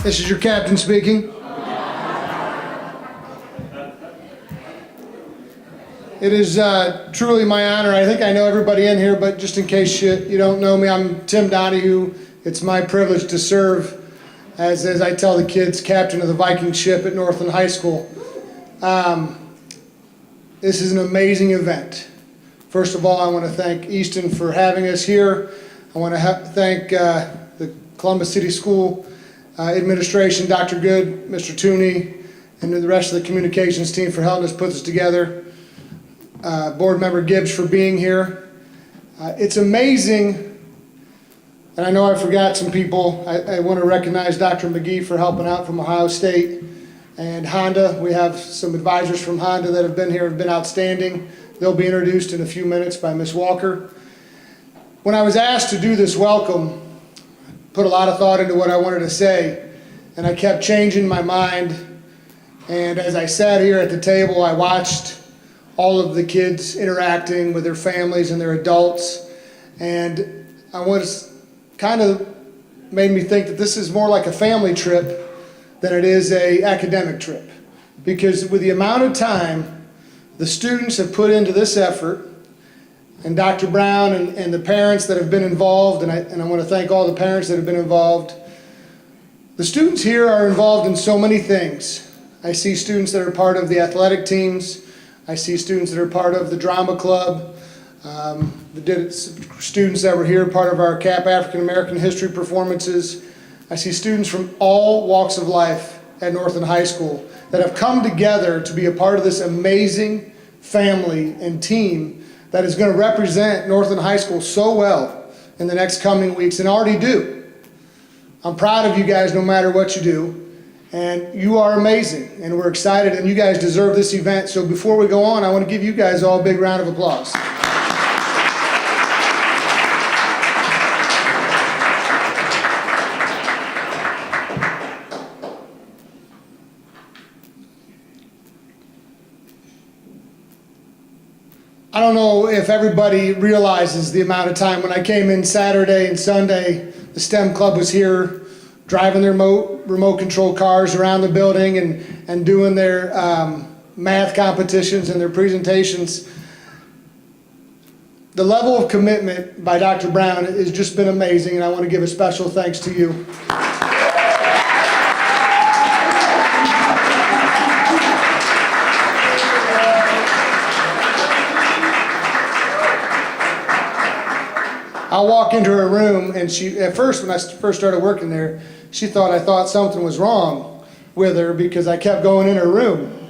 This is your captain speaking. It is truly my honor. I think I know everybody in here, but just in case you don't know me, I'm Tim Donahue. It's my privilege to serve as I tell the kids, captain of the Viking ship at Northland High School. This is an amazing event. First of all, I want to thank Easton for having us here. I want to thank the Columbus City School administration, Dr. Good, Mr. Tooney, and the rest of the communications team for helping us put this together. Board member Gibbs for being here. It's amazing. And I know I forgot some people. I want to recognize Dr. Mcgee for helping out from Ohio State. And Honda, we have some advisors from Honda that have been here, have been outstanding. They'll be introduced in a few minutes by Ms. Walker. When I was asked to do this welcome, I put a lot of thought into what I wanted to say, and I kept changing my mind. And as I sat here at the table, I watched all of the kids interacting with their families and their adults. And I was kind of made me think that this is more like a family trip than it is an academic trip. Because with the amount of time the students have put into this effort, and Dr. Brown and the parents that have been involved, and I want to thank all the parents that have been involved. The students here are involved in so many things. I see students that are part of the athletic teams. I see students that are part of the drama club. Students that were here, part of our CAP African American History performances. I see students from all walks of life at Northland High School that have come together to be a part of this amazing family and team that is going to represent Northland High School so well in the next coming weeks, and already do. I'm proud of you guys no matter what you do. And you are amazing, and we're excited, and you guys deserve this event. So before we go on, I want to give you guys all a big round of applause. I don't know if everybody realizes the amount of time. When I came in Saturday and Sunday, the STEM club was here, driving their remote control cars around the building and doing their math competitions and their presentations. The level of commitment by Dr. Brown has just been amazing, and I want to give a special thanks to you. I'll walk into her room, and she, at first, when I first started working there, she thought I thought something was wrong with her because I kept going in her room.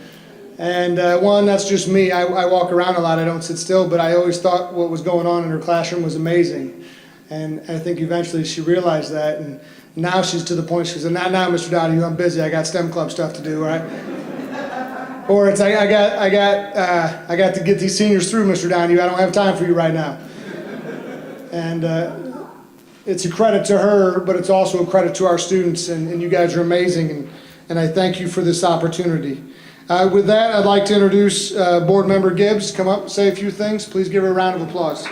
And one, that's just me. I walk around a lot. I don't sit still, but I always thought what was going on in her classroom was amazing. And I think eventually she realized that, and now she's to the point, she said, now, Mr. Donahue, I'm busy. I got STEM club stuff to do, right? Or it's, I got to get these seniors through, Mr. Donahue. I don't have time for you right now. And it's a credit to her, but it's also a credit to our students, and you guys are amazing, and I thank you for this opportunity. With that, I'd like to introduce Board Member Gibbs. Come up and say a few things. Please give her a round of applause.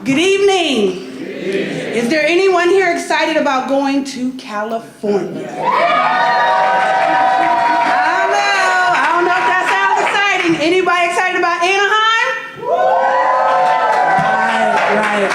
Good evening. Is there anyone here excited about going to California? Anybody excited about Anaheim? Right.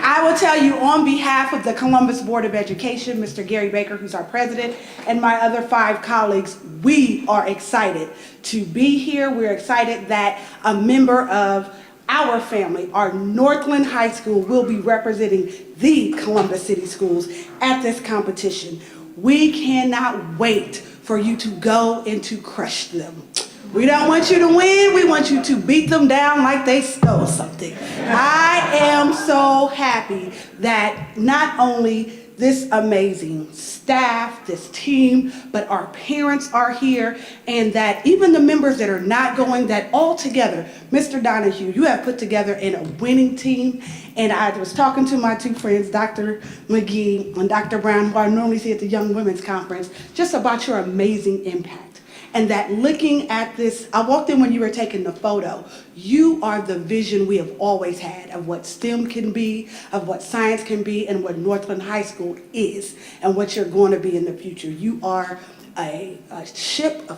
I will tell you on behalf of the Columbus Board of Education, Mr. Gary Baker, who's our president, and my other 5 colleagues, we are excited to be here. We're excited that a member of our family, our Northland High School, will be representing the Columbus City Schools at this competition. We cannot wait for you to go and to crush them. We don't want you to win, we want you to beat them down like they stole something. I am so happy that not only this amazing staff, this team, but our parents are here, and that even the members that are not going, that all together, Mr. Donahue, you have put together in a winning team. And I was talking to my 2 friends, Dr. Mcgee and Dr. Brown, who I normally see at the Young Women's Conference, just about your amazing impact. and that looking at this, I walked in when you were taking the photo, you are the vision we have always had of what STEM can be, of what science can be, and what Northland High School is, and what you're going to be in the future. You are a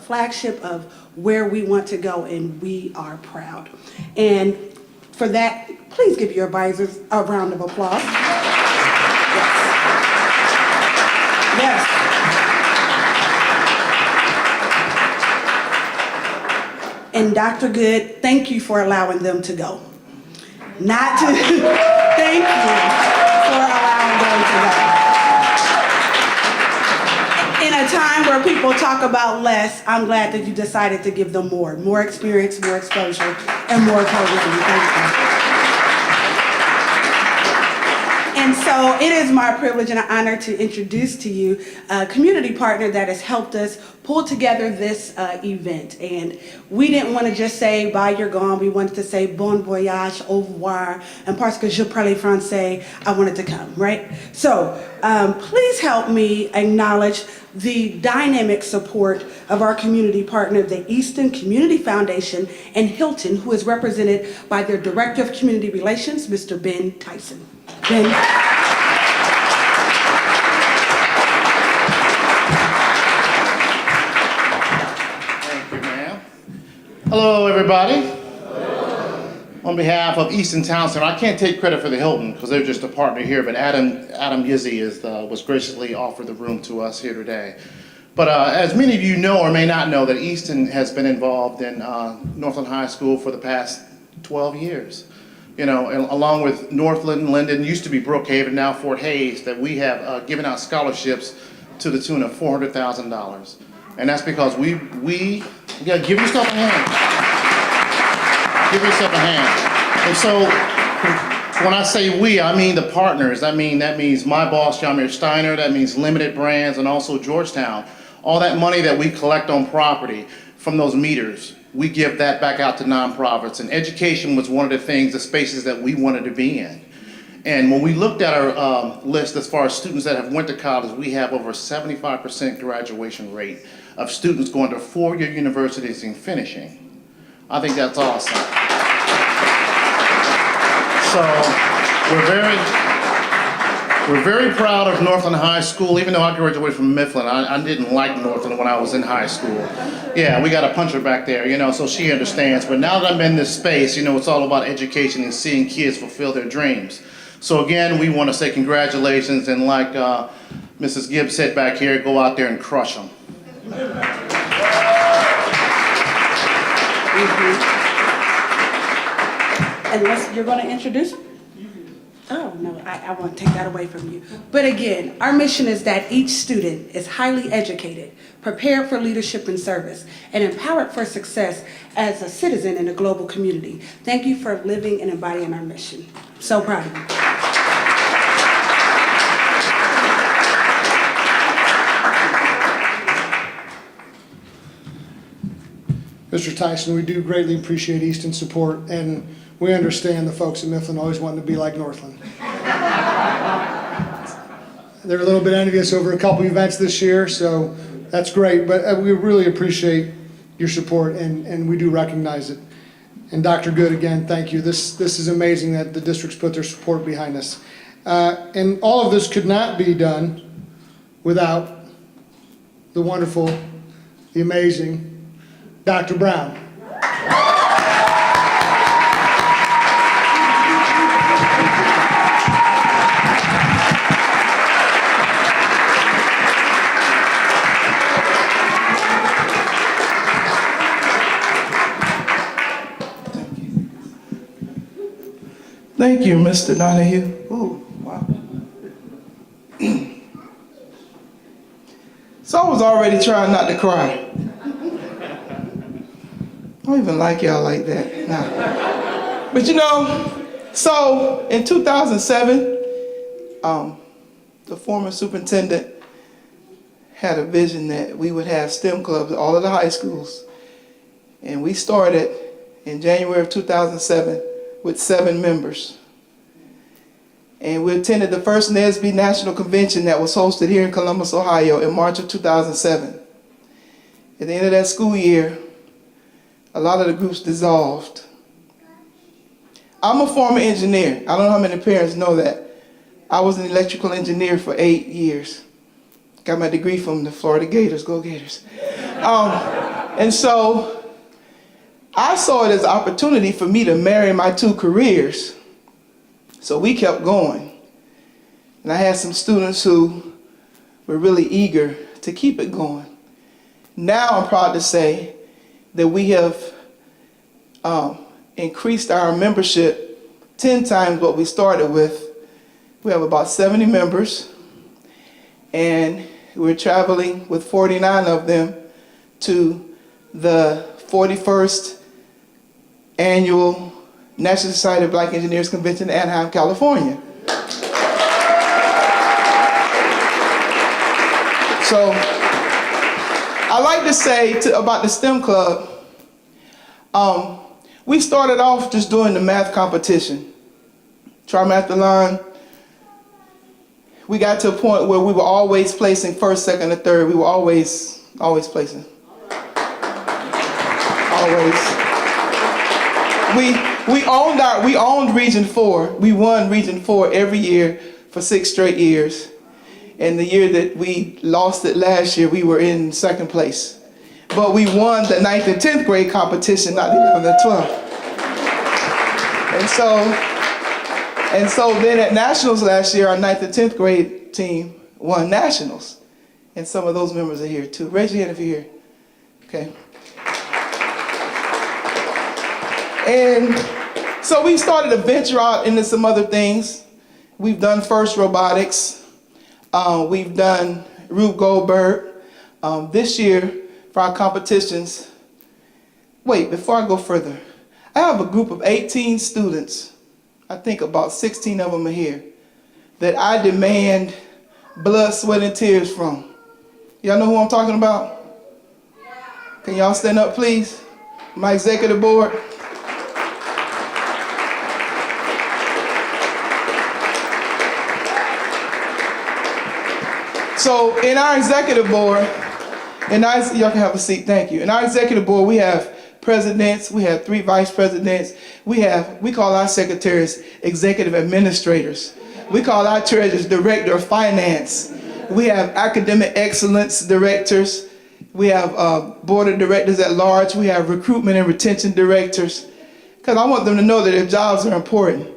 flagship of where we want to go, and we are proud. And for that, please give your advisors a round of applause. Yes. And Dr. Good, thank you for allowing them to go. Not to, thank you for allowing them to go. In a time where people talk about less, I'm glad that you decided to give them more experience, more exposure, and more programming. Thank you. And so it is my privilege and an honor to introduce to you a community partner that has helped us pull together this event. And we didn't want to just say, bye, you're gone. We wanted to say, bon voyage, au revoir, and parce que je parle français, I wanted to come, right? So please help me acknowledge the dynamic support of our community partner, the Easton Community Foundation, and Hilton, who is represented by their Director of Community Relations, Mr. Ben Tyson. Ben. Thank you, ma'am. Hello, everybody. Hello. On behalf of Easton Town Center, I can't take credit for the Hilton because they're just a partner here, but Adam Mcgee was graciously offered the room to us here today. But as many of you know or may not know, that Easton has been involved in Northland High School for the past 12 years. You know, and along with Northland, Linden, used to be Brookhaven, now Fort Hayes, that we have given out scholarships to the tune of $400,000. And that's because we gotta give yourself a hand. Give yourself a hand. And so when I say we, I mean the partners. That means my boss, John Steiner, that means Limited Brands, and also Georgetown. All that money that we collect on property from those meters, we give that back out to nonprofits. And education was one of the things, the spaces that we wanted to be in. And when we looked at our list as far as students that have went to college, we have over 75% graduation rate of students going to four-year universities and finishing. I think that's awesome. So we're very proud of Northland High School. Even though I graduated from Mifflin, I didn't like Northland when I was in high school. Yeah, we got a puncher back there, you know, so she understands. But now that I'm in this space, you know, it's all about education and seeing kids fulfill their dreams. So again, we want to say congratulations, and like Mrs. Gibbs said back here, go out there and crush them. Unless you're going to introduce them? Oh, no, I won't take that away from you. But again, our mission is that each student is highly educated, prepared for leadership and service, and empowered for success as a citizen in a global community. Thank you for living and embodying our mission. So proud of you. Mr. Tyson, we do greatly appreciate Easton's support, and we understand the folks in Mifflin always wanting to be like Northland. They're a little bit envious over a couple events this year, so that's great, but we really appreciate your support, and we do recognize it. And Dr. Good, again, thank you. This is amazing that the districts put their support behind us. And all of this could not be done without the wonderful, the amazing Dr. Brown. Thank you, Mr. Donahue. Ooh, wow. So I was already trying not to cry. I don't even like y'all like that. Nah. But you know, so in 2007, the former superintendent had a vision that we would have STEM clubs at all of the high schools. And we started in January of 2007 with 7 members. And we attended the first NSBE National Convention that was hosted here in Columbus, Ohio in March of 2007. At the end of that school year, a lot of the groups dissolved. I'm a former engineer. I don't know how many parents know that. I was an electrical engineer for 8 years. Got my degree from the Florida Gators, go Gators. And so I saw it as an opportunity for me to marry my 2 careers. So we kept going. And I had some students who were really eager to keep it going. Now I'm proud to say that we have increased our membership 10 times what we started with. We have about 70 members, and we're traveling with 49 of them to the 41st annual National Society of Black Engineers Convention in Anaheim, California. So I like to say about the STEM Club, we started off just doing the math competition. Trimathlon. We got to a point where we were always placing first, second, and third. We were always placing. Always. We owned Region 4. We won Region 4 every year for 6 straight years. And the year that we lost it last year, we were in second place. But we won the 9th and 10th grade competition, not the 11th and 12th. And so then at Nationals last year, our 9th and 10th grade team won Nationals. And some of those members are here too. Raise your hand if you're here. Okay. And so we started to venture out into some other things. We've done Vex Robotics. We've done Rube Goldberg. This year, for our competitions, wait, before I go further, I have a group of 18 students, I think about 16 of them are here, that I demand blood, sweat, and tears from. Y'all know who I'm talking about? Can y'all stand up, please? My executive board. So in our executive board, y'all can have a seat, thank you. In our executive board, we have presidents, we have 3 vice presidents, we call our secretaries executive administrators. We call our treasurers director of finance. We have academic excellence directors. We have board of directors at large. We have recruitment and retention directors. Because I want them to know that their jobs are important.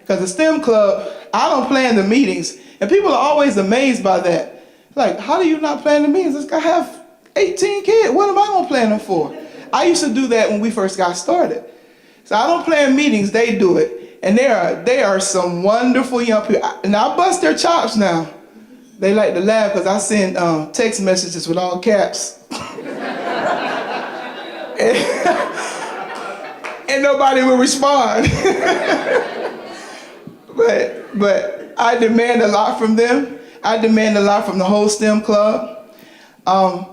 Because the STEM Club, I don't plan the meetings, and people are always amazed by that. Like, how do you not plan the meetings? This guy have 18 kids. What am I going to plan them for? I used to do that when we first got started. So I don't plan meetings, they do it. And they are some wonderful young people. And I bust their chops now. They like to laugh because I send text messages with all caps. and nobody will respond. but I demand a lot from them. I demand a lot from the whole STEM Club.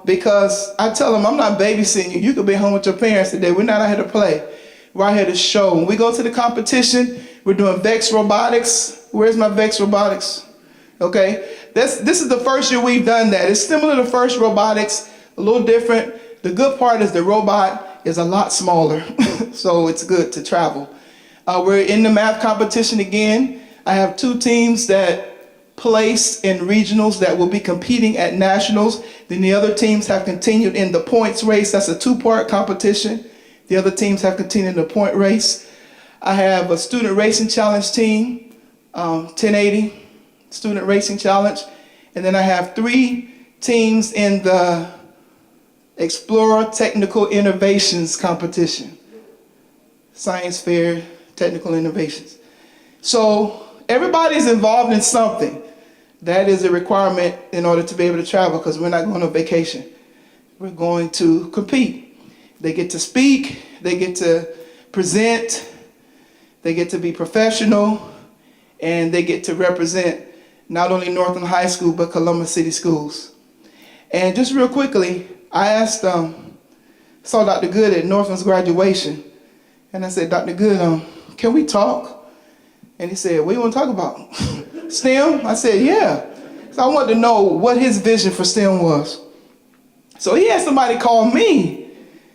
Because I tell them, I'm not babysitting you. You could be home with your parents today. We're not out here to play. We're out here to show. When we go to the competition, we're doing Vex Robotics. Where's my Vex Robotics? Okay. This is the first year we've done that. It's similar to Vex Robotics, a little different. The good part is the robot is a lot smaller, so it's good to travel. We're in the math competition again. I have 2 teams that place in regionals that will be competing at nationals. Then the other teams have continued in the points race. That's a 2-part competition. The other teams have continued in the point race. I have a student racing challenge team, 1080 student racing challenge. And then I have 3 teams in the Explorer Technical Innovations competition. Science fair, technical innovations. So everybody's involved in something. That is a requirement in order to be able to travel, because we're not going on vacation. We're going to compete. They get to speak, they get to present, they get to be professional, and they get to represent not only Northland High School, but Columbus City Schools. And just real quickly, I asked, saw Dr. Good at Northland's graduation, and I said, Dr. Good, can we talk? And he said, what do you want to talk about? STEM? I said, yeah. So I wanted to know what his vision for STEM was. So he had somebody call me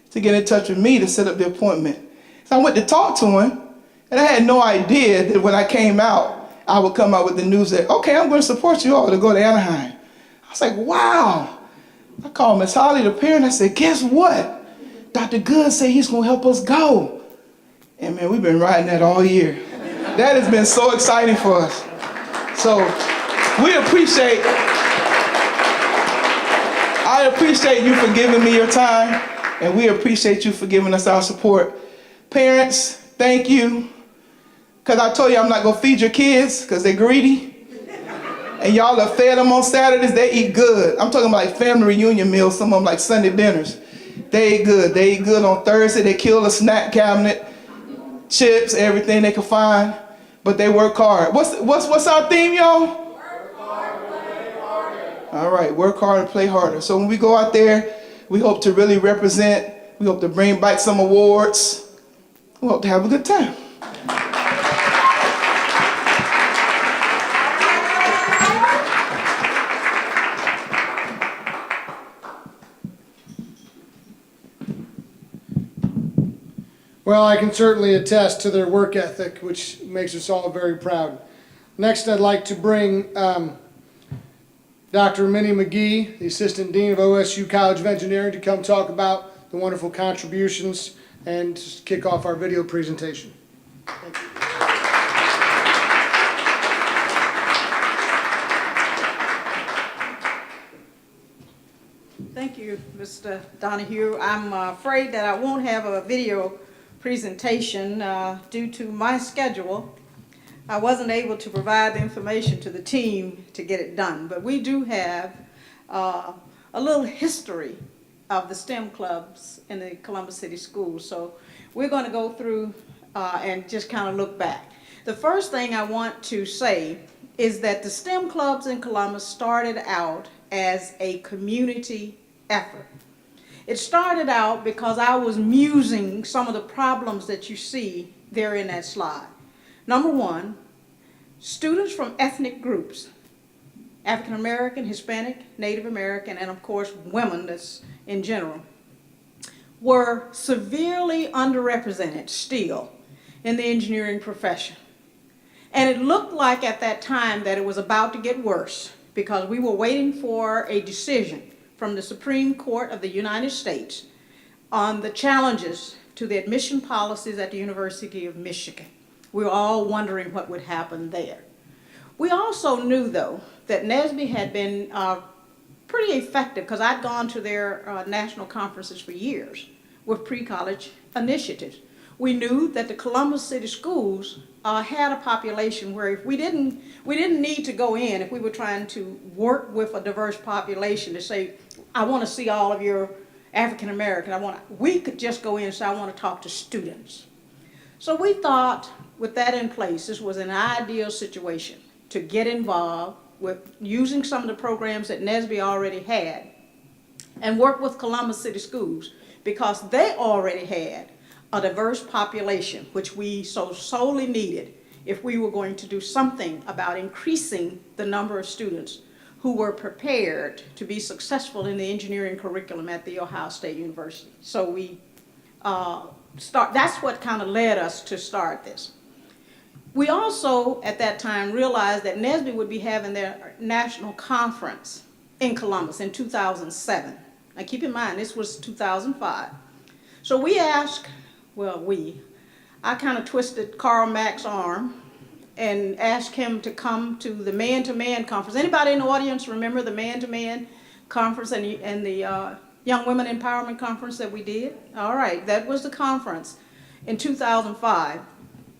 to get in touch with me to set up the appointment. So I went to talk to him, and I had no idea that when I came out, I would come out with the news that, okay, I'm going to support you all to go to Anaheim. I was like, wow. I called Miss Holly, the parent. I said, guess what? Dr. Good said he's going to help us go. And man, we've been riding that all year. That has been so exciting for us. So I appreciate you for giving me your time, and we appreciate you for giving us our support. Parents, thank you. Because I told you I'm not going to feed your kids because they're greedy. And y'all have fed them on Saturdays, they eat good. I'm talking about like family reunion meals, some of them like Sunday dinners. They eat good. They eat good on Thursday. They kill the snack cabinet, chips, everything they can find. But they work hard. What's our theme, y'all? Work hard, play harder. All right, work hard and play harder. So when we go out there, we hope to really represent. We hope to bring back some awards. We hope to have a good time. Well, I can certainly attest to their work ethic, which makes us all very proud. Next, I'd like to bring Dr. Minnie Mcgee, the Assistant Dean of OSU College of Engineering, to come talk about the wonderful contributions and to kick off our video presentation. Thank you. Thank you, Mr. Donahue. I'm afraid that I won't have a video presentation due to my schedule. I wasn't able to provide the information to the team to get it done, but we do have a little history of the STEM clubs in the Columbus City Schools. So we're going to go through and just kind of look back. The first thing I want to say is that the STEM clubs in Columbus started out as a community effort. It started out because I was musing some of the problems that you see there in that slide. Number one, students from ethnic groups, African American, Hispanic, Native American, and of course women, that's in general, were severely underrepresented still in the engineering profession. And it looked like at that time that it was about to get worse because we were waiting for a decision from the Supreme Court of the United States on the challenges to the admission policies at the University of Michigan. We were all wondering what would happen there. We also knew, though, that NSBE had been pretty effective because I'd gone to their national conferences for years with pre-college initiatives. We knew that the Columbus City Schools had a population where if we didn't need to go in if we were trying to work with a diverse population to say, I want to see all of your African American. We could just go in and say, I want to talk to students. So we thought with that in place, this was an ideal situation to get involved with using some of the programs that NSBE already had and work with Columbus City Schools because they already had a diverse population, which we so sorely needed if we were going to do something about increasing the number of students who were prepared to be successful in the engineering curriculum at The Ohio State University. So we that's what kind of led us to start this. We also, at that time, realized that NSBE would be having their national conference in Columbus in 2007. Now keep in mind, this was 2005. So we asked, I kind of twisted Carl Mack's arm and asked him to come to the man-to-man conference. Anybody in the audience remember the man-to-man conference and the Young Women Empowerment Conference that we did? All right, that was the conference in 2005.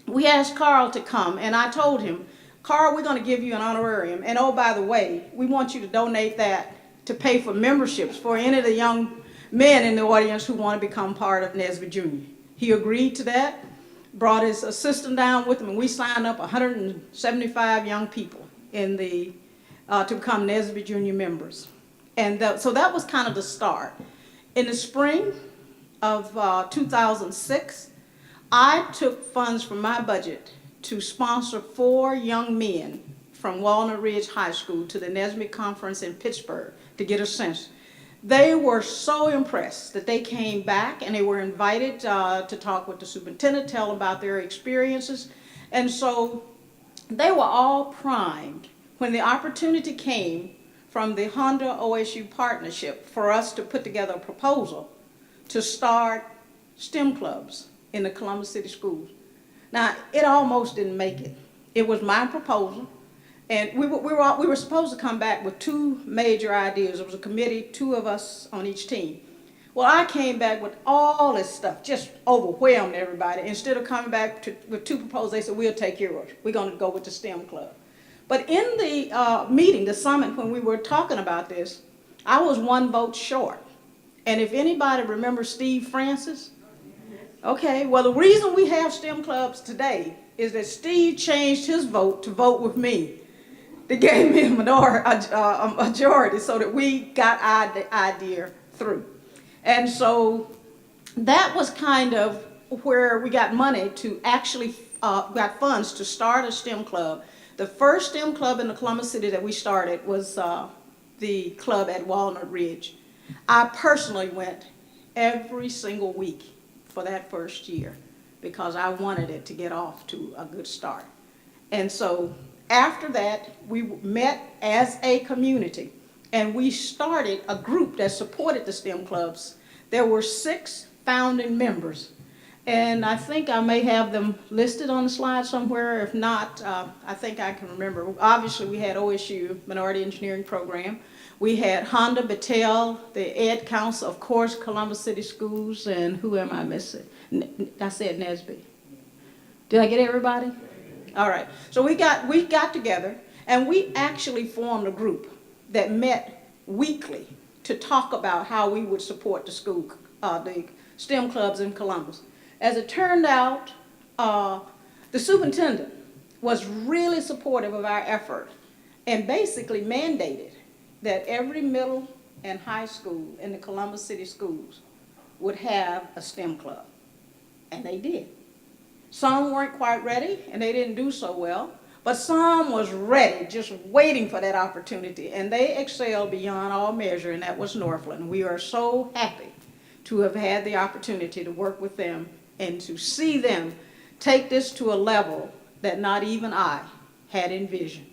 We asked Carl to come, and I told him, Carl, we're going to give you an honorarium, and oh, by the way, we want you to donate that to pay for memberships for any of the young men in the audience who want to become part of NSBE Junior. He agreed to that, brought his assistant down with him, and we signed up 175 young people in the to become NSBE Junior members. And so that was kind of the start. In the spring of 2006, I took funds from my budget to sponsor 4 young men from Walnut Ridge High School to the NSBE conference in Pittsburgh to get a sense. They were so impressed that they came back and they were invited to talk with the superintendent, tell about their experiences. And so they were all primed when the opportunity came from the Honda OSU partnership for us to put together a proposal to start STEM clubs in the Columbus City schools. Now, it almost didn't make it. It was my proposal, and we were supposed to come back with two major ideas. It was a committee, two of us on each team. Well, I came back with all this stuff, just overwhelmed everybody. Instead of coming back with two proposals, they said, we'll take yours. We're going to go with the STEM club. But in the meeting, the summit, when we were talking about this, I was one vote short. And if anybody remembers Steve Francis, okay, well, the reason we have STEM clubs today is that Steve changed his vote to vote with me. They gave me a majority so that we got our idea through. And so that was kind of where we got money to actually, got funds to start a STEM club. The first STEM club in the Columbus City that we started was the club at Walnut Ridge. I personally went every single week for that first year because I wanted it to get off to a good start. And so after that, we met as a community and we started a group that supported the STEM clubs. There were 6 founding members, and I think I may have them listed on the slide somewhere. If not, I think I can remember. Obviously, we had OSU Minority Engineering Program. We had Honda, Battelle, the Ed Council, of course, Columbus City Schools, and who am I missing? I said Nesby. Did I get everybody? All right. So we got together, and we actually formed a group that met weekly to talk about how we would support the school, the STEM clubs in Columbus. As it turned out, the superintendent was really supportive of our effort and basically mandated that every middle and high school in the Columbus City schools would have a STEM club. And they did. Some weren't quite ready and they didn't do so well, but some was ready, just waiting for that opportunity. And they excelled beyond all measure, and that was Northland. We are so happy to have had the opportunity to work with them and to see them take this to a level that not even I had envisioned.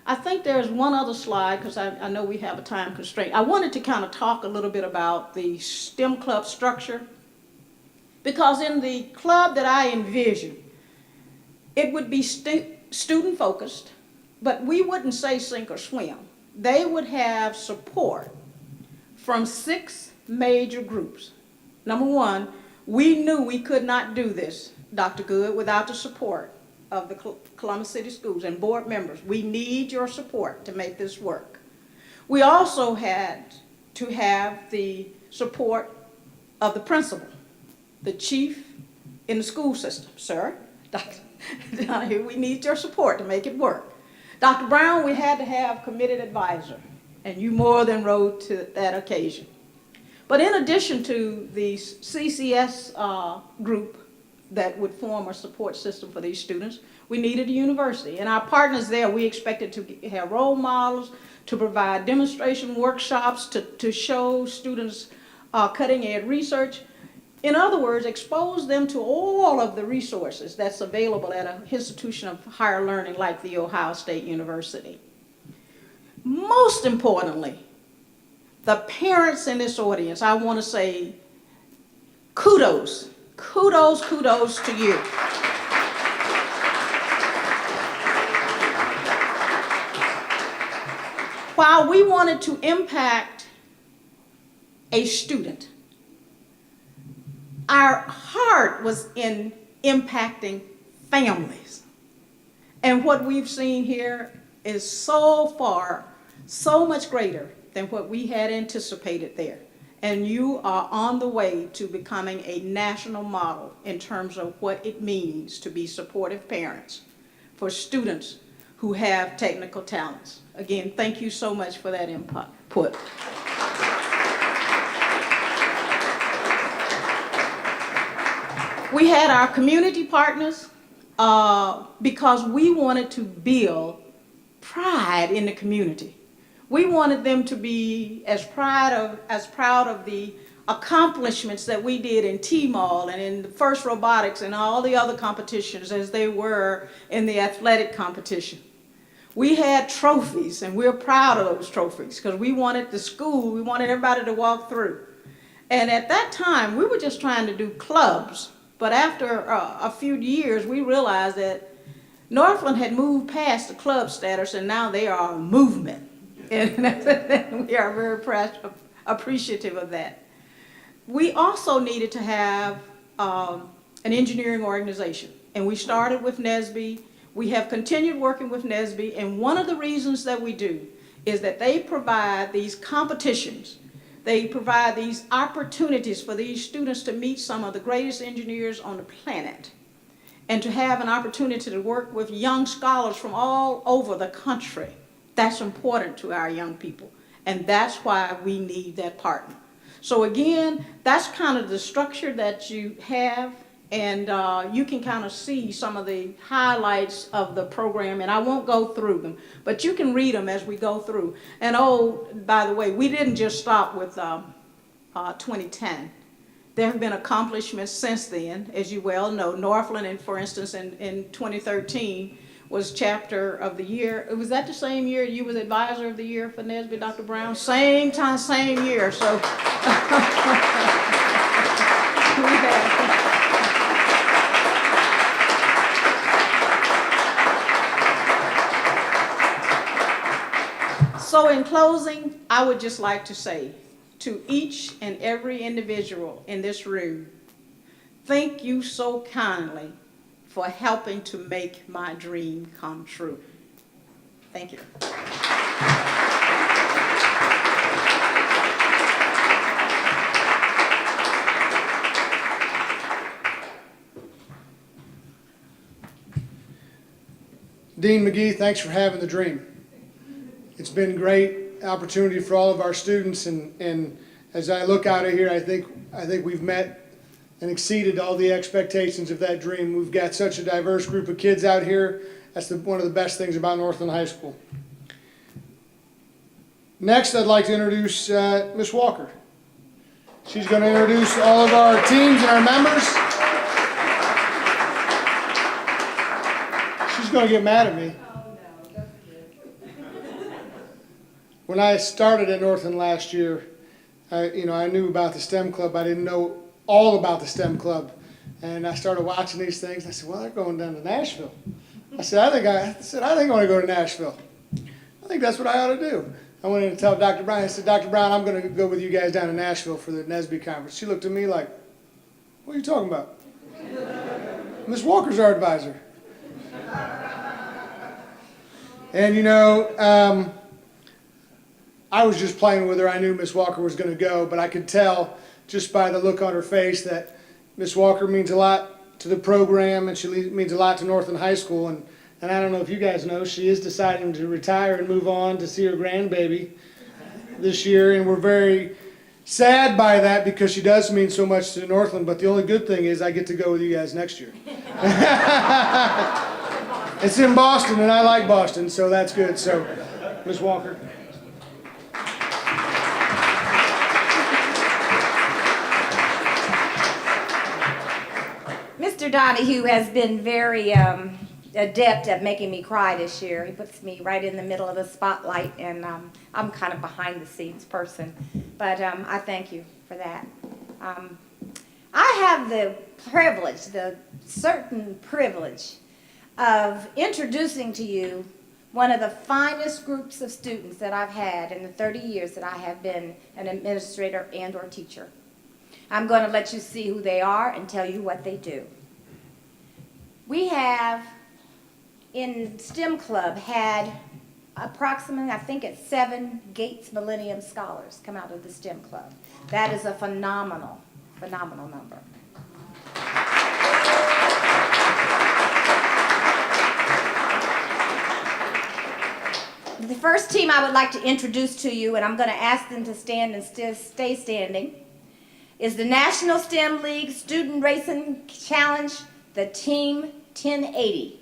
I think there's one other slide, because I know we have a time constraint. I wanted to kind of talk a little bit about the STEM club structure, because in the club that I envision, it would be student focused, but we wouldn't say sink or swim. They would have support from 6 major groups. Number one, we knew we could not do this, Dr. Good, without the support of the Columbus City Schools and board members. We need your support to make this work. We also had to have the support of the principal, the chief in the school system. Sir, Dr. Donahue, we need your support to make it work. Dr. Brown, we had to have committed advisor, and you more than rose to that occasion. But in addition to the CCS group that would form a support system for these students, we needed a university. And our partners there, we expected to have role models, to provide demonstration workshops, to show students cutting edge research. In other words, expose them to all of the resources that's available at an institution of higher learning like the Ohio State University. Most importantly, the parents in this audience, I want to say kudos, kudos, kudos to you. While we wanted to impact a student, our heart was in impacting families. And what we've seen here is so far, so much greater than what we had anticipated there. And you are on the way to becoming a national model in terms of what it means to be supportive parents for students who have technical talents. Again, thank you so much for that input. We had our community partners because we wanted to build pride in the community. We wanted them to be as proud of the accomplishments that we did in T-Mall and in the First Robotics and all the other competitions as they were in the athletic competition. We had trophies, and we're proud of those trophies because we wanted the school, we wanted everybody to walk through. And at that time, we were just trying to do clubs. But after a few years, we realized that Northland had moved past the club status, and now they are a movement. And we are very appreciative of that. We also needed to have an engineering organization, and we started with NSBE. We have continued working with NSBE, and one of the reasons that we do is that they provide these competitions. They provide these opportunities for these students to meet some of the greatest engineers on the planet and to have an opportunity to work with young scholars from all over the country. That's important to our young people, and that's why we need that partner. So again, that's kind of the structure that you have, and you can kind of see some of the highlights of the program, and I won't go through them, but you can read them as we go through. And oh, by the way, we didn't just stop with 2010. There have been accomplishments since then, as you well know. Northland, and for instance, in 2013, was Chapter of the Year. Was that the same year you was Advisor of the Year for NSBE, Dr. Brown? Same time, same year. So So in closing, I would just like to say to each and every individual in this room, thank you so kindly for helping to make my dream come true. Thank you. Dean Mcgee, thanks for having the dream. It's been a great opportunity for all of our students, and as I look out of here, I think we've met and exceeded all the expectations of that dream. We've got such a diverse group of kids out here. That's one of the best things about Northland High School. Next, I'd like to introduce Ms. Walker. She's going to introduce all of our teams and our members. She's going to get mad at me. When I started at Northland last year, I knew about the STEM Club. I didn't know all about the STEM Club. And I started watching these things. And I said, well, they're going down to Nashville. I said, I think I want to go to Nashville. I think that's what I ought to do. I went in to tell Dr. Brown. I said, Dr. Brown, I'm going to go with you guys down to Nashville for the NSBE conference. She looked at me like, what are you talking about? Ms. Walker's our advisor. And I was just playing with her. I knew Miss Walker was going to go, but I could tell just by the look on her face that Miss Walker means a lot to the program, and she means a lot to Northland High School. And I don't know if you guys know, she is deciding to retire and move on to see her grandbaby this year, and we're very sad by that because she does mean so much to Northland. But the only good thing is I get to go with you guys next year. It's in Boston, and I like Boston, so that's good. So, Miss Walker. Mr. Donahue has been very adept at making me cry this year. He puts me right in the middle of the spotlight, and I'm kind of behind the scenes person. But I thank you for that. I have the privilege, the certain privilege of introducing to you one of the finest groups of students that I've had in the 30 years that I have been an administrator and or teacher. I'm going to let you see who they are and tell you what they do. We have, in STEM Club, had approximately, I think it's 7 Gates Millennium Scholars come out of the STEM Club. That is a phenomenal, phenomenal number. The first team I would like to introduce to you, and I'm going to ask them to stand and stay standing, is the National STEM League Student Racing Challenge, the Team 1080.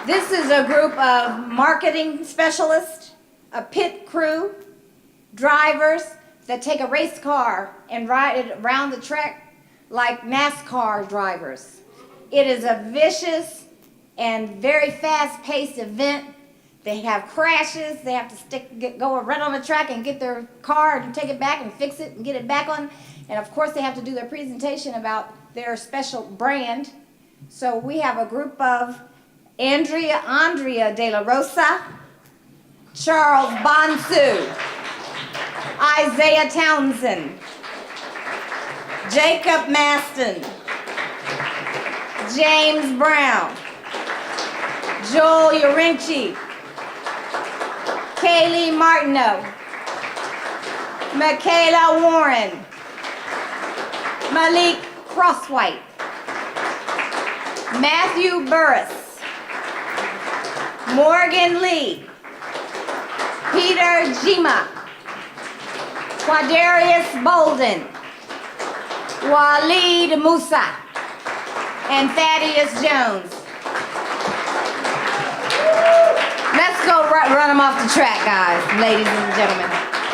This is a group of marketing specialists, a pit crew, drivers that take a race car and ride it around the track like NASCAR drivers. It is a vicious and very fast-paced event. They have crashes. They have to go around on the track and get their car and take it back and fix it and get it back on. And of course, they have to do their presentation about their special brand. So we have a group of Andrea De La Rosa, Charles Bonsu, Isaiah Townsend, Jacob Maston, James Brown, Joel Urinchi, Kaylee Martineau, Michaela Warren, Malik Crosswhite, Matthew Burris, Morgan Lee, Peter Jima, Quadarius Bolden, Waleed Musa, and Thaddeus Jones. Let's go run them off the track, guys, ladies and gentlemen.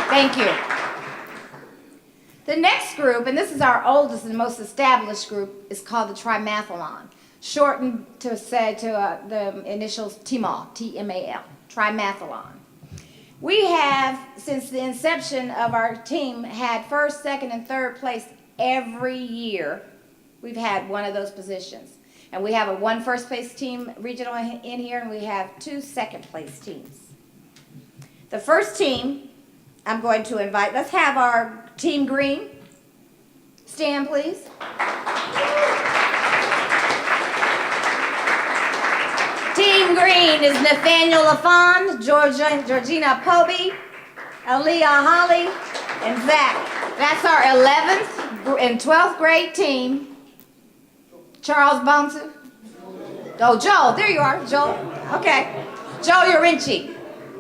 Thank you. The next group, and this is our oldest and most established group, is called the Trimathlon, shortened to the initials TMAL, T-M-A-L, Trimathlon. We have, since the inception of our team, had first, second, and third place every year. We've had one of those positions. And we have one first place team regional in here, and we have 2 second place teams. The first team, I'm going to invite, let's have our Team Green stand, please. Team Green is Nathaniel LaFond, Georgina Poby, Aaliyah Holly, and Zach. That's our 11th and 12th grade team. Charles Bonsu? Oh, Joel, there you are, Joel. Okay. Joel Urinchi.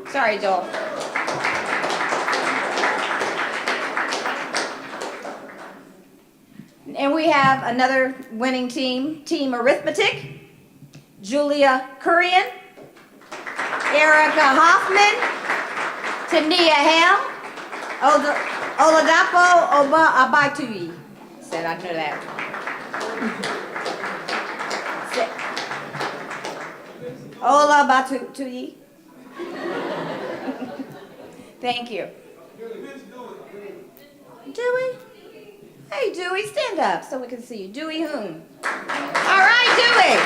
Sorry, Joel. And we have another winning team, Team Arithmetic. Julia Kurian, Erica Hoffman, Tania Hale, Oladapo Abaitui. Said I knew that. Ola Batui. Thank you. Dewey? Hey, Dewey, stand up so we can see you. Dewey Hoon. All right, Dewey.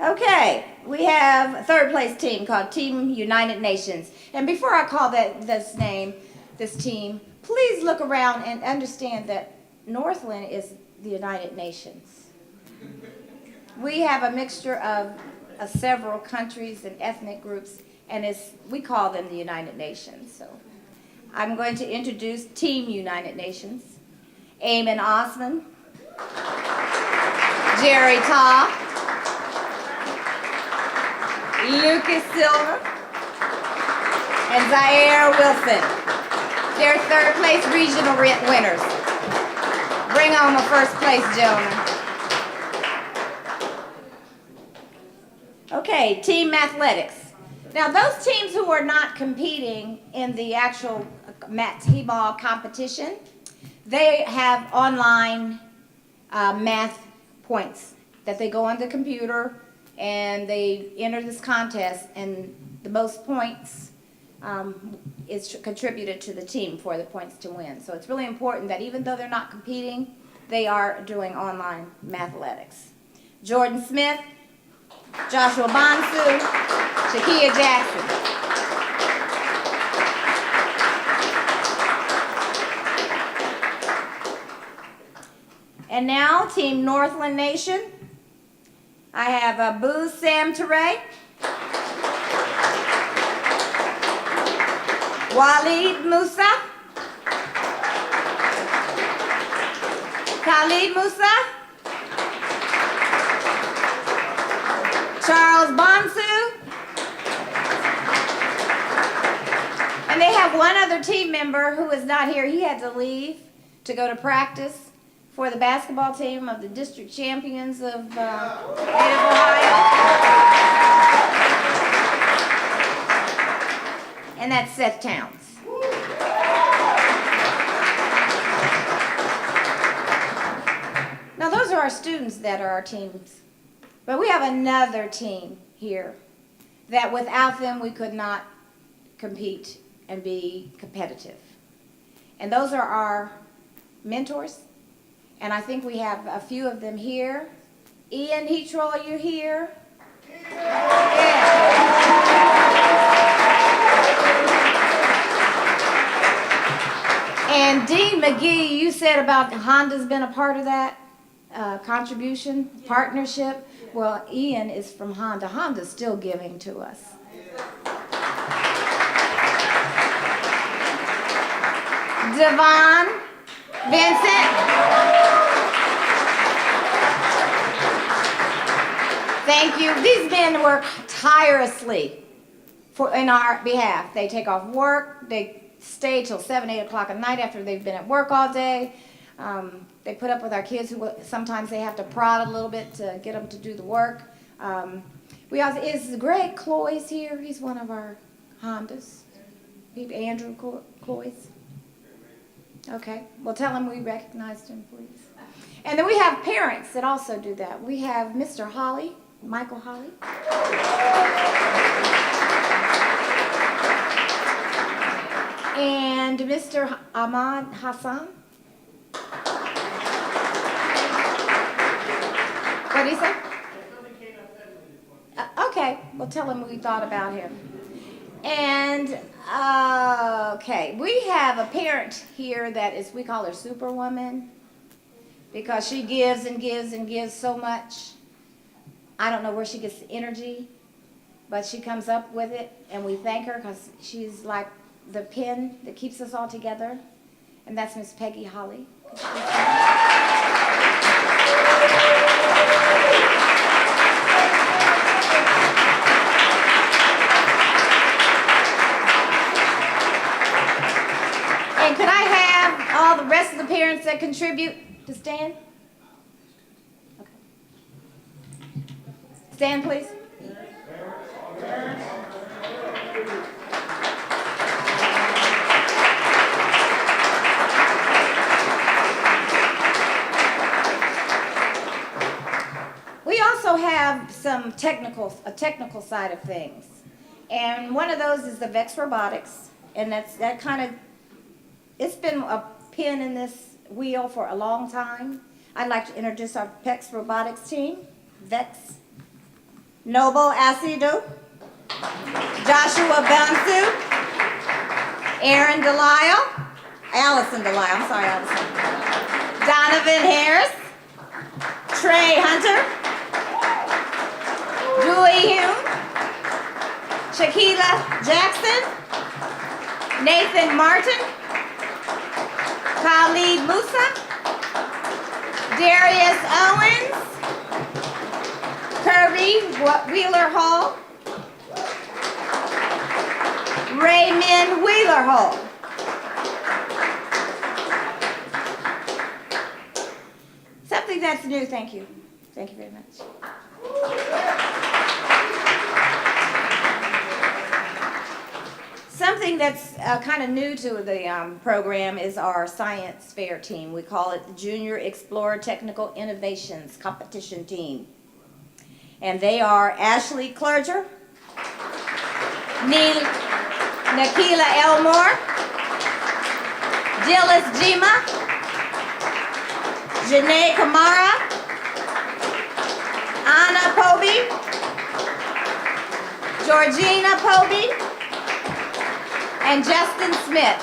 Okay, we have a third place team called Team United Nations. And before I call this team, please look around and understand that Northland is the United Nations. We have a mixture of several countries and ethnic groups, and we call them the United Nations. So I'm going to introduce Team United Nations. Eamon Osman, Jerry Taw, Lucas Silver, and Zaire Wilson. They're third place regional winners. Bring on the first place, gentlemen. Okay, Team Athletics. Now, those teams who are not competing in the actual T-ball competition, they have online math points that they go on the computer and they enter this contest, and the most points is contributed to the team for the points to win. So it's really important that even though they're not competing, they are doing online mathletics. Jordan Smith, Joshua Bonsu, Shakia Jackson. And now, Team Northland Nation. I have Abu Sam Teray, Waleed Musa, Khalid Musa, Charles Bonsu, and they have one other team member who is not here. He had to leave to go to practice. for the basketball team of the district champions of State of Ohio. And that's Seth Towns. Now those are our students that are our teams. But we have another team here that without them we could not compete and be competitive. And those are our mentors. And I think we have a few of them here. Ian Heatrell, are you here? Yeah. And Dean Mcgee, you said about Honda's been a part of that contribution, partnership. Well, Ian is from Honda. Honda's still giving to us. Devon Vincent. Thank you. These men work tirelessly in our behalf. They take off work. They stay till 7, 8 o'clock at night after they've been at work all day. They put up with our kids who sometimes they have to prod a little bit to get them to do the work. Is Greg Cloyes here? He's one of our Hondas. Andrew Cloyes. Okay. Well, tell him we recognized him, please. And then we have parents that also do that. We have Mr. Holly, Michael Holly. And Mr. Ahmad Hassan. What did he say? Okay, well tell him we thought about him. And, okay, we have a parent here that is, we call her Superwoman, because she gives and gives and gives so much. I don't know where she gets the energy, but she comes up with it, and we thank her because she's like the pin that keeps us all together, and that's Miss Peggy Holly. And could I have all the rest of the parents that contribute to stand? Okay. Stand, please. We also have some a technical side of things. And one of those is the Vex Robotics. And it's been a pin in this wheel for a long time. I'd like to introduce our Vex Robotics team. Vex. Noble Asido. Joshua Bansu. Aaron Delisle. Allison Delisle. I'm sorry, Allison. Donovan Harris. Trey Hunter. Julie Hume. Shaquila Jackson. Nathan Martin. Khalid Musa, Darius Owens, Kirby Wheeler Hall, Raymond Wheeler Hall. Something that's new, thank you. Thank you very much. Something that's kind of new to the program is our science fair team. We call it the Junior Explorer Technical Innovations Competition Team. And they are Ashley Clerger, Nakila Elmore, Dillis Jima, Janae Kamara, Anna Poby, Georgina Poby, and Justin Smith.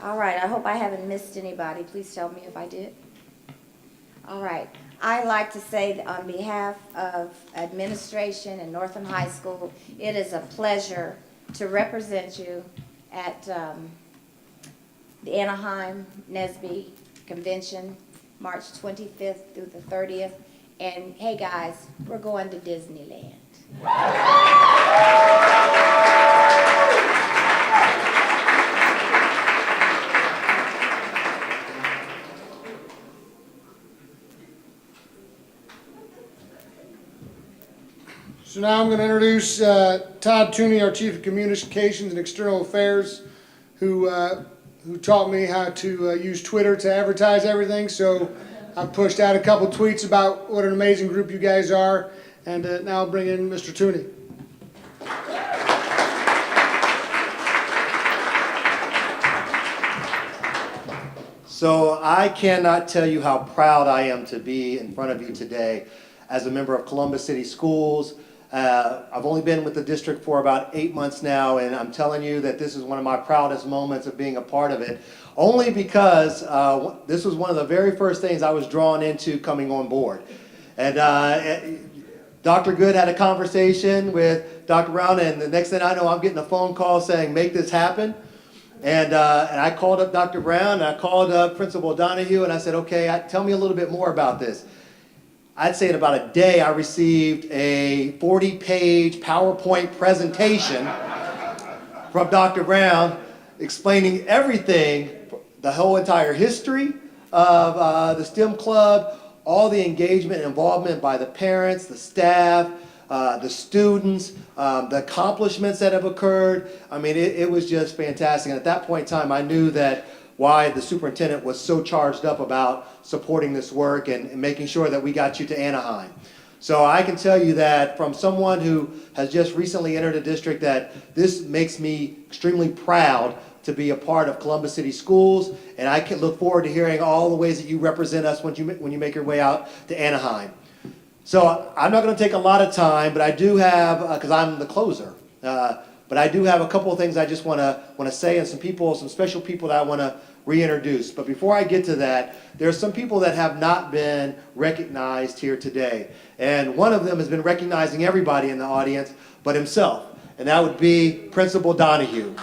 All right, I hope I haven't missed anybody. Please tell me if I did. All right, I'd like to say that on behalf of administration and Northland High School, it is a pleasure to represent you at the Anaheim NSBE Convention, March 25th through the 30th. And hey guys, we're going to Disneyland. So now I'm going to introduce Todd Tooney, our Chief of Communications and External Affairs, who taught me how to use Twitter to advertise everything. So I've pushed out a couple tweets about what an amazing group you guys are, and now I'll bring in Mr. Tooney. So I cannot tell you how proud I am to be in front of you today as a member of Columbus City Schools. I've only been with the district for about 8 months now, and I'm telling you that this is one of my proudest moments of being a part of it, only because this was one of the very first things I was drawn into coming on board. And Dr. Good had a conversation with Dr. Brown, and the next thing I know, I'm getting a phone call saying, make this happen. And I called up Dr. Brown, and I called up Principal Donahue, and I said, okay, tell me a little bit more about this. I'd say in about a day, I received a 40-page PowerPoint presentation from Dr. Brown explaining everything, the whole entire history of the STEM Club, all the engagement and involvement by the parents, the staff, the students, the accomplishments that have occurred. I mean, it was just fantastic. And at that point in time, I knew that why the superintendent was so charged up about supporting this work and making sure that we got you to Anaheim. So I can tell you that from someone who has just recently entered a district, that this makes me extremely proud to be a part of Columbus City Schools, and I can look forward to hearing all the ways that you represent us when you make your way out to Anaheim. So I'm not going to take a lot of time, but I do have, because I'm the closer, but I do have a couple of things I just want to say, and some special people that I want to reintroduce. But before I get to that, there are some people that have not been recognized here today. And one of them has been recognizing everybody in the audience but himself, and that would be Principal Donahue.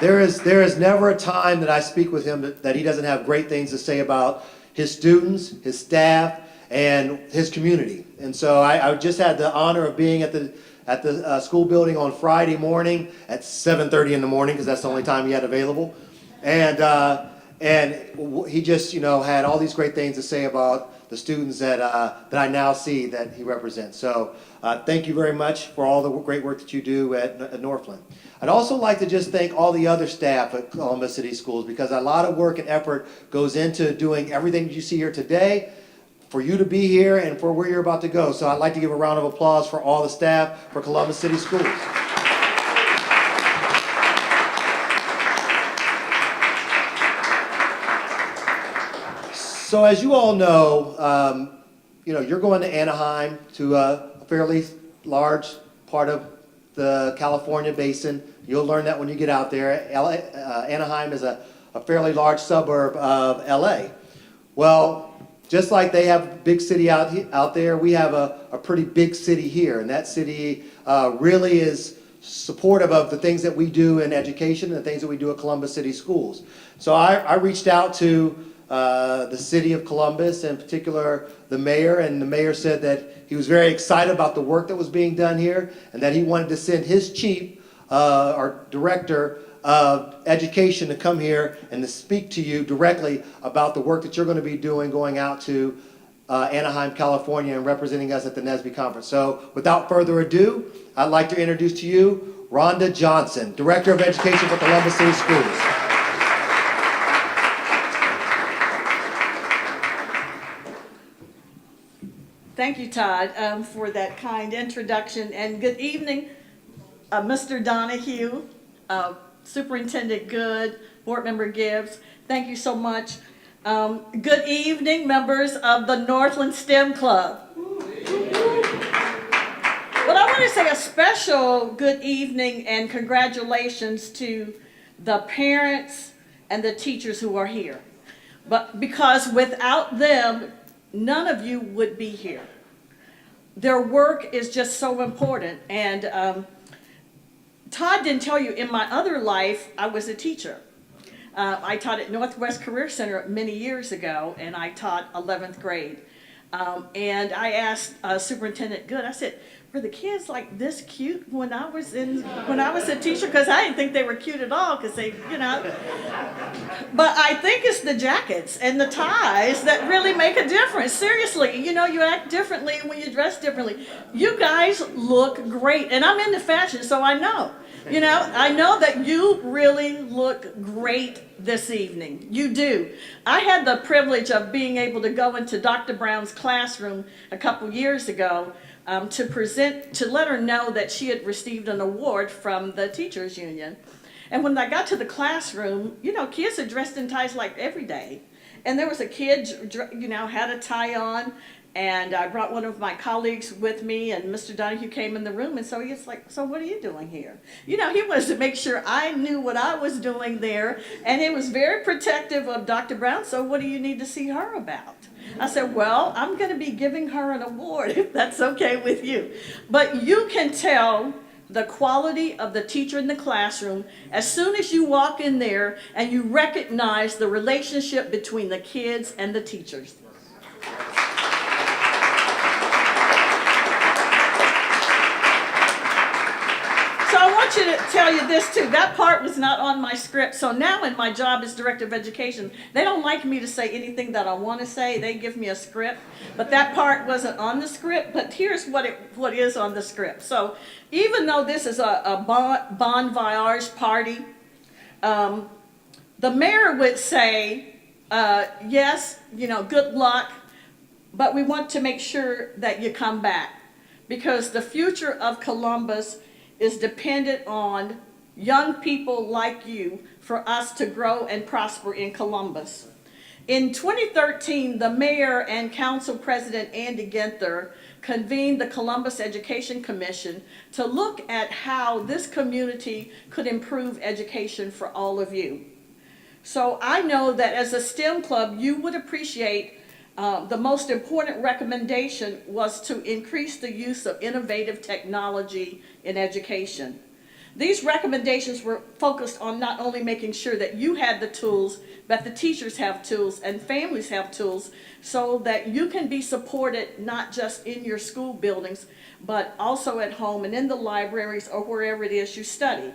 There is never a time that I speak with him that he doesn't have great things to say about his students, his staff, and his community. And so I just had the honor of being at the school building on Friday morning at 7:30 in the morning, because that's the only time he had available. And he just had all these great things to say about the students that I now see that he represents. So thank you very much for all the great work that you do at Northland. I'd also like to just thank all the other staff at Columbus City Schools, because a lot of work and effort goes into doing everything that you see here today, for you to be here and for where you're about to go. So I'd like to give a round of applause for all the staff for Columbus City Schools. So as you all know, you're going to Anaheim, to a fairly large part of the California basin. You'll learn that when you get out there. Anaheim is a fairly large suburb of LA. Well, just like they have a big city out there, we have a pretty big city here, and that city really is supportive of the things that we do in education and the things that we do at Columbus City Schools. So I reached out to the city of Columbus, in particular the mayor, and the mayor said that he was very excited about the work that was being done here, and that he wanted to send his chief, our director of education, to come here and to speak to you directly about the work that you're going to be doing going out to Anaheim, California, and representing us at the NSBE conference. So without further ado, I'd like to introduce to you Rhonda Johnson, Director of Education for Columbus City Schools. Thank you, Todd, for that kind introduction, and good evening, Mr. Donahue, Superintendent Good, Board Member Gibbs. Thank you so much. Good evening, members of the Northland STEM Club. But I want to say a special good evening and congratulations to the parents and the teachers who are here. But because without them, none of you would be here. Their work is just so important. And Todd didn't tell you, in my other life, I was a teacher. I taught at Northwest Career Center many years ago, and I taught 11th grade. And I asked Superintendent Good, I said, were the kids like this cute when I was a teacher? Because I didn't think they were cute at all, because they, you know. But I think it's the jackets and the ties that really make a difference. Seriously, you know, you act differently when you dress differently. You guys look great, and I'm into fashion, so I know. You know, I know that you really look great this evening. You do. I had the privilege of being able to go into Dr. Brown's classroom a couple years ago to let her know that she had received an award from the teachers union. And when I got to the classroom, you know, kids are dressed in ties like every day. And there was a kid, you know, had a tie on, and I brought one of my colleagues with me, and Mr. Donahue came in the room, and so he's like, so what are you doing here? You know, he wanted to make sure I knew what I was doing there, and he was very protective of Dr. Brown, so what do you need to see her about? I said, well, I'm going to be giving her an award, if that's okay with you. But you can tell the quality of the teacher in the classroom as soon as you walk in there and you recognize the relationship between the kids and the teachers. So I want you to tell you this too. That part was not on my script. So now in my job as director of education, they don't like me to say anything that I want to say. They give me a script, but that part wasn't on the script. But here's what is on the script. So even though this is a bon voyage party, the mayor would say, yes, you know, good luck, but we want to make sure that you come back, because the future of Columbus is dependent on young people like you for us to grow and prosper in Columbus. In 2013, the mayor and council president Andy Ginther convened the Columbus Education Commission to look at how this community could improve education for all of you. So I know that as a STEM club, you would appreciate the most important recommendation was to increase the use of innovative technology in education. These recommendations were focused on not only making sure that you had the tools, but the teachers have tools and families have tools so that you can be supported not just in your school buildings, but also at home and in the libraries or wherever it is you study.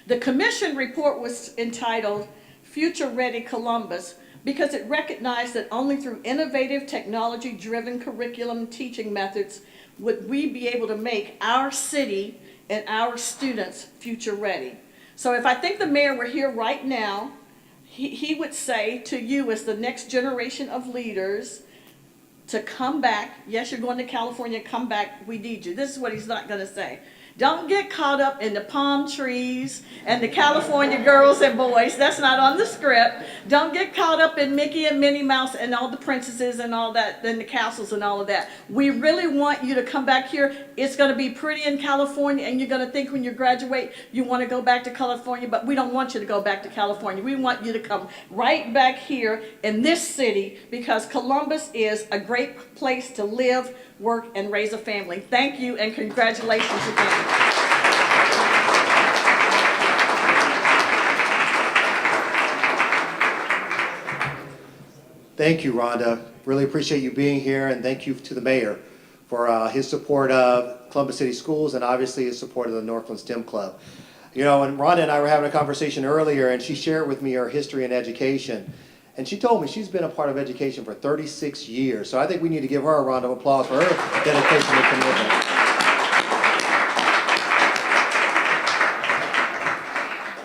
The commission report was entitled Future Ready Columbus, because it recognized that only through innovative technology-driven curriculum and teaching methods would we be able to make our city and our students future ready. So if I think the mayor were here right now, he would say to you as the next generation of leaders to come back. Yes, you're going to California, come back, we need you. This is what he's not going to say. Don't get caught up in the palm trees and the California girls and boys. That's not on the script. Don't get caught up in Mickey and Minnie Mouse and all the princesses and all that, and the castles and all of that. We really want you to come back here. It's going to be pretty in California, and you're going to think when you graduate you want to go back to California, but we don't want you to go back to California. We want you to come right back here in this city, because Columbus is a great place to live, work, and raise a family. Thank you, and congratulations again. Thank you, Rhonda. Really appreciate you being here, and thank you to the mayor for his support of Columbus City Schools and obviously his support of the Northland STEM Club. You know, and Rhonda and I were having a conversation earlier, and she shared with me her history in education. And she told me she's been a part of education for 36 years. So I think we need to give her a round of applause for her dedication and commitment.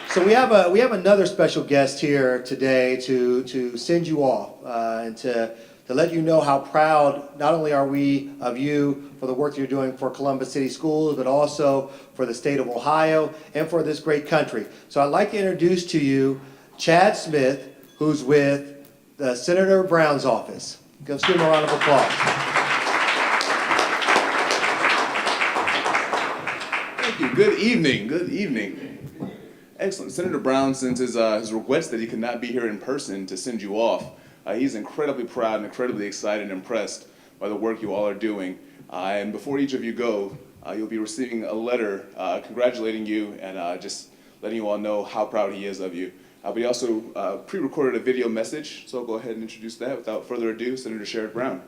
So we have another special guest here today to send you off and to let you know how proud not only are we of you for the work you're doing for Columbus City Schools, but also for the state of Ohio and for this great country. So I'd like to introduce to you Chad Smith, who's with the Senator Brown's office. Give him a round of applause. Thank you. Good evening. Good evening. Excellent. Senator Brown sends his request that he could not be here in person to send you off. He's incredibly proud and incredibly excited and impressed by the work you all are doing. And before each of you go, you'll be receiving a letter congratulating you and just letting you all know how proud he is of you. We also pre-recorded a video message, so I'll go ahead and introduce that. Without further ado, Senator Sherrod Brown.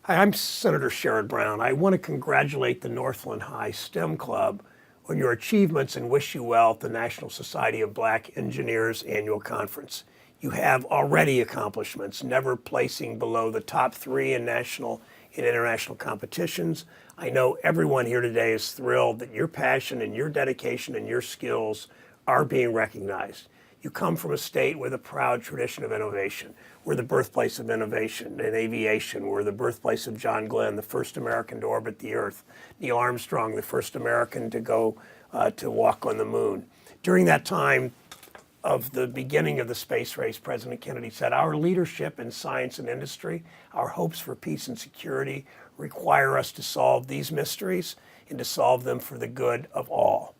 Hi, I'm Senator Sherrod Brown. I want to congratulate the Northland High STEM Club on your achievements and wish you well at the National Society of Black Engineers Annual Conference. You have already accomplishments, never placing below the top 3 in national and international competitions. I know everyone here today is thrilled that your passion and your dedication and your skills are being recognized. You come from a state with a proud tradition of innovation. We're the birthplace of innovation in aviation. We're the birthplace of John Glenn, the first American to orbit the Earth. Neil Armstrong, the first American to go to walk on the moon. During that time of the beginning of the space race, President Kennedy said, "Our leadership in science and industry, our hopes for peace and security require us to solve these mysteries and to solve them for the good of all."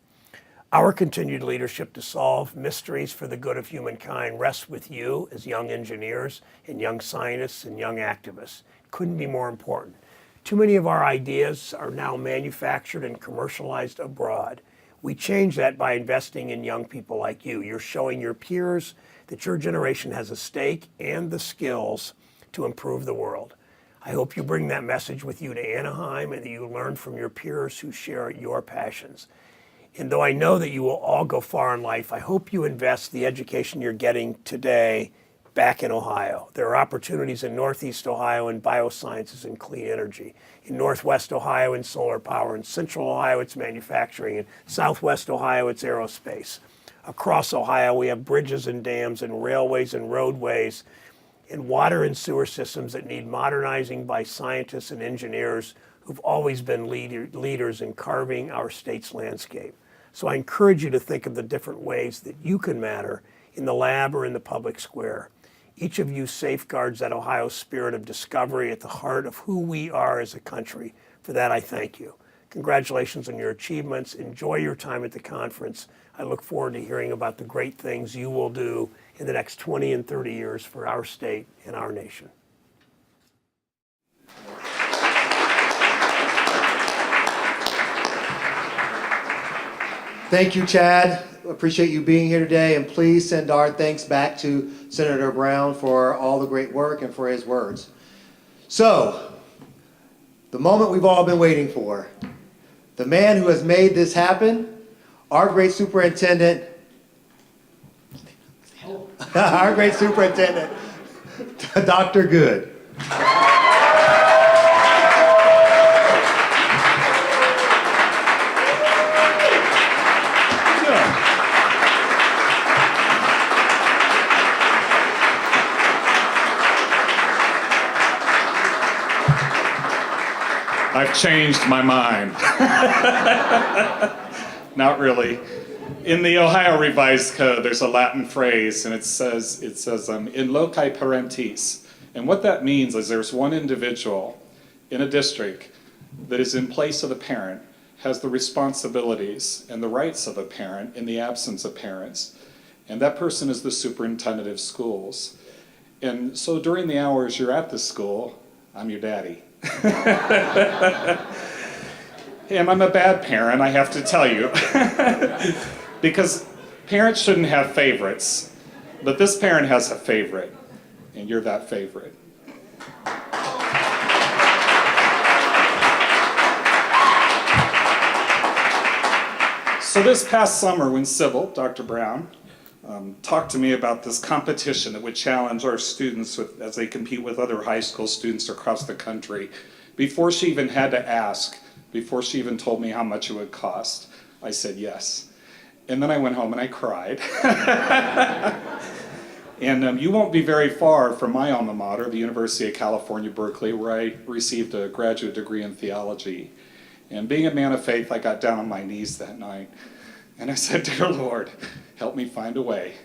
Our continued leadership to solve mysteries for the good of humankind rests with you as young engineers and young scientists and young activists. Couldn't be more important. Too many of our ideas are now manufactured and commercialized abroad. We change that by investing in young people like you. You're showing your peers that your generation has a stake and the skills to improve the world. I hope you bring that message with you to Anaheim and that you learn from your peers who share your passions. And though I know that you will all go far in life, I hope you invest the education you're getting today back in Ohio. There are opportunities in Northeast Ohio in biosciences and clean energy, in Northwest Ohio in solar power, in Central Ohio it's manufacturing, in Southwest Ohio it's aerospace. Across Ohio we have bridges and dams and railways and roadways and water and sewer systems that need modernizing by scientists and engineers who've always been leaders in carving our state's landscape. So I encourage you to think of the different ways that you can matter in the lab or in the public square. Each of you safeguards that Ohio spirit of discovery at the heart of who we are as a country. For that, I thank you. Congratulations on your achievements. Enjoy your time at the conference. I look forward to hearing about the great things you will do in the next 20 and 30 years for our state and our nation. Thank you, Chad. Appreciate you being here today, and please send our thanks back to Senator Brown for all the great work and for his words. So, the moment we've all been waiting for. The man who has made this happen, our great superintendent, Dr. Good. I've changed my mind. Not really. In the Ohio Revised Code, there's a Latin phrase, and it says in loci parentis. And what that means is there's one individual in a district that is in place of the parent, has the responsibilities and the rights of a parent in the absence of parents. And that person is the superintendent of schools. And so during the hours you're at the school, I'm your daddy. And I'm a bad parent, I have to tell you. Because parents shouldn't have favorites, but this parent has a favorite, and you're that favorite. So this past summer when Sybil, Dr. Brown, talked to me about this competition that would challenge our students as they compete with other high school students across the country. Before she even had to ask, before she even told me how much it would cost, I said yes. And then I went home and I cried. And you won't be very far from my alma mater, the University of California, Berkeley, where I received a graduate degree in theology. And being a man of faith, I got down on my knees that night. And I said, "Dear Lord, help me find a way."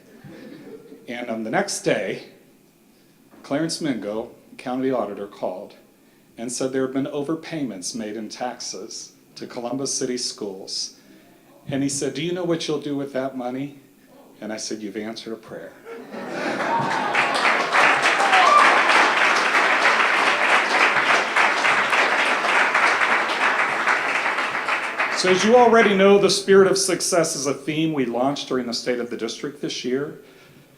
And on the next day, Clarence Mingo, county auditor, called and said there had been overpayments made in taxes to Columbus City Schools. And he said, "Do you know what you'll do with that money?" And I said, "You've answered a prayer." So as you already know, the spirit of success is a theme we launched during the State of the District this year.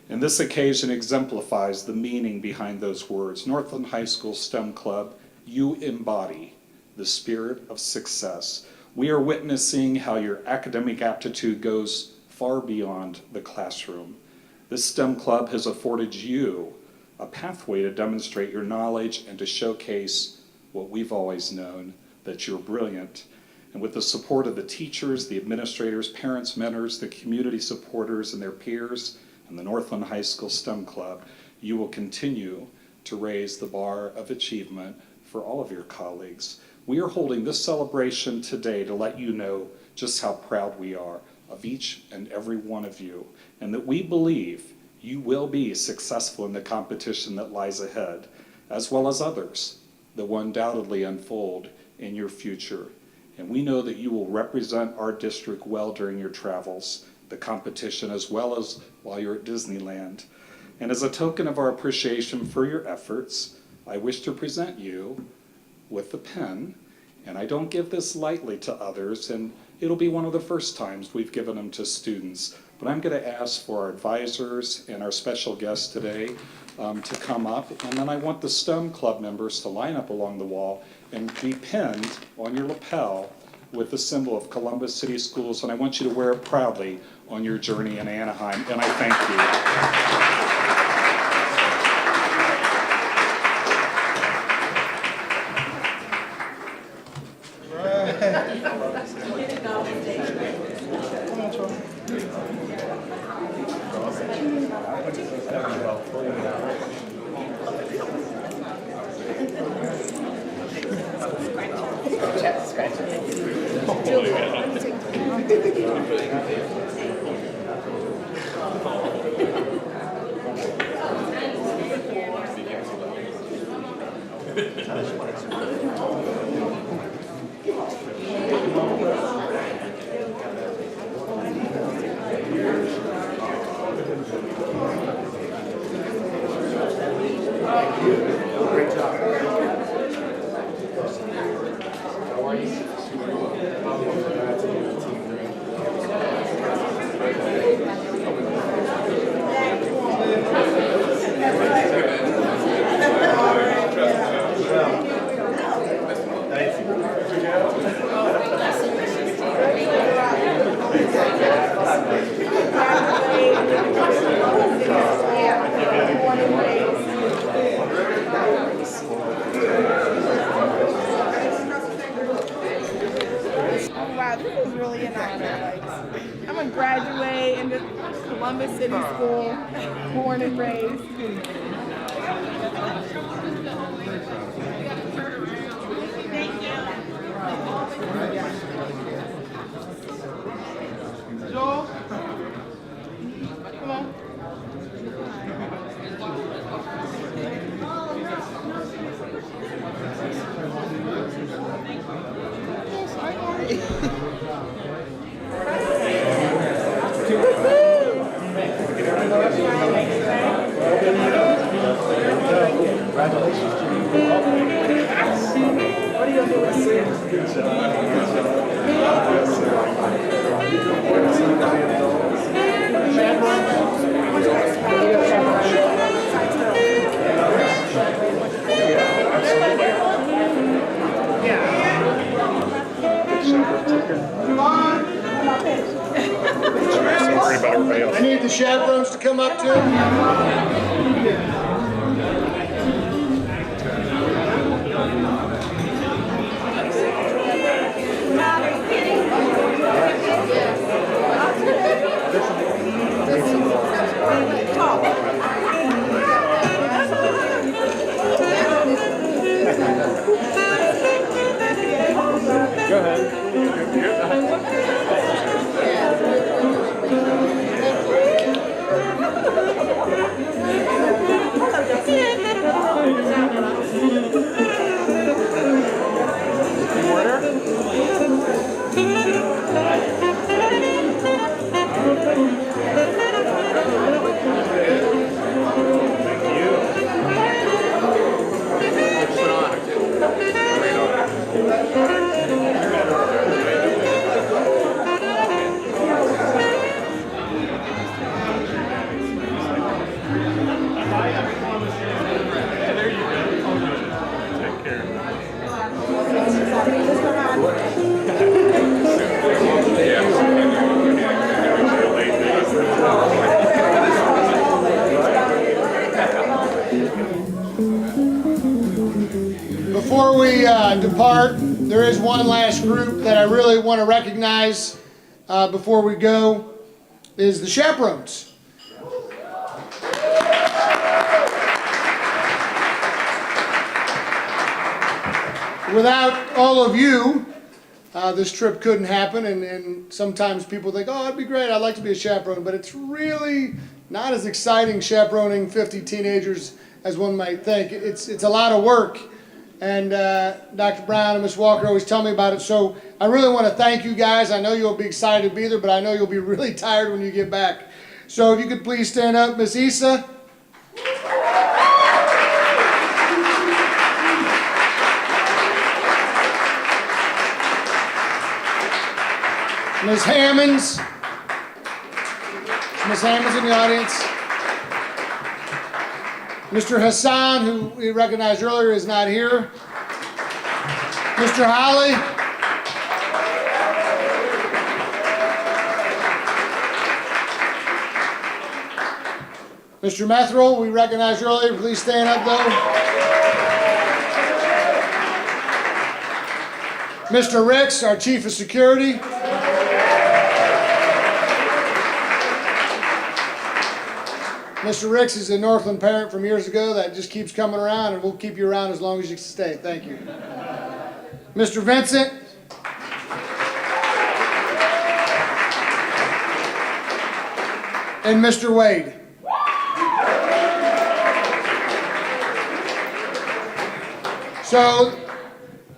And this occasion exemplifies the meaning behind those words. Northland High School STEM Club You embody the spirit of success. We are witnessing how your academic aptitude goes far beyond the classroom. This STEM club has afforded you a pathway to demonstrate your knowledge and to showcase what we've always known, that you're brilliant. And with the support of the teachers, the administrators, parents, mentors, the community supporters and their peers, and the Northland High School STEM Club, you will continue to raise the bar of achievement for all of your colleagues. We are holding this celebration today to let you know just how proud we are of each and every one of you, and that we believe you will be successful in the competition that lies ahead, as well as others that will undoubtedly unfold in your future. And we know that you will represent our district well during your travels, the competition, as well as while you're at Disneyland. And as a token of our appreciation for your efforts, I wish to present you with the pen. And I don't give this lightly to others, and it'll be one of the first times we've given them to students. But I'm going to ask for our advisors and our special guest today to come up. And then I want the STEM club members to line up along the wall and be pinned on your lapel with the symbol of Columbus City Schools. And I want you to wear it proudly on your journey in Anaheim. And I thank you. Wow, this is really an honor. Like, I'm a graduate in the Columbus City School, born and raised. Thank you. Joel, come on. I need the chaperones to come up too. Go ahead. There you go. Take care. Before we depart, there is one last group that I really want to recognize before we go, is the Chaperones. Without all of you, this trip couldn't happen, and sometimes people think, oh, it'd be great, I'd like to be a chaperone, but it's really not as exciting chaperoning 50 teenagers as one might think. It's a lot of work, and Dr. Brown and Ms. Walker always tell me about it, so I really want to thank you guys. I know you'll be excited to be there, but I know you'll be really tired when you get back. So if you could please stand up, Miss Issa. Ms. Hammonds. Ms. Hammonds in the audience. Mr. Hassan, who we recognized earlier, is not here. Mr. Holly. Mr. Methrel, we recognized earlier. Please stand up, though. Mr. Ricks, our Chief of Security. Mr. Ricks is a Northland parent from years ago that just keeps coming around, and we'll keep you around as long as you stay. Thank you. Mr. Vincent. And Mr. Wade. So,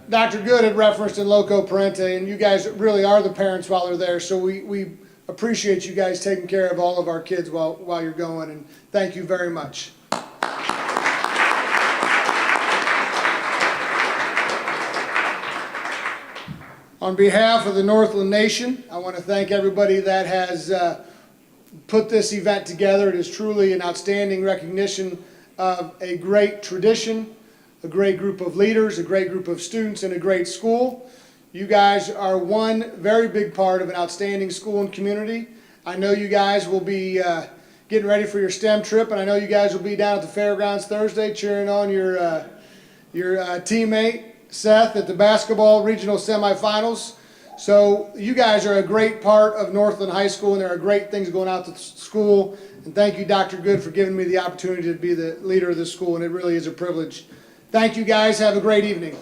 Dr. Good had referenced in loco parente, and you guys really are the parents while they're there, so we appreciate you guys taking care of all of our kids while you're going, and thank you very much. On behalf of the Northland Nation, I want to thank everybody that has put this event together. It is truly an outstanding recognition of a great tradition, a great group of leaders, a great group of students, and a great school. You guys are one very big part of an outstanding school and community. I know you guys will be getting ready for your STEM trip, and I know you guys will be down at the fairgrounds Thursday cheering on your teammate, Seth, at the basketball regional semifinals. So you guys are a great part of Northland High School, and there are great things going out to school. And thank you, Dr. Good, for giving me the opportunity to be the leader of this school, and it really is a privilege. Thank you guys. Have a great evening.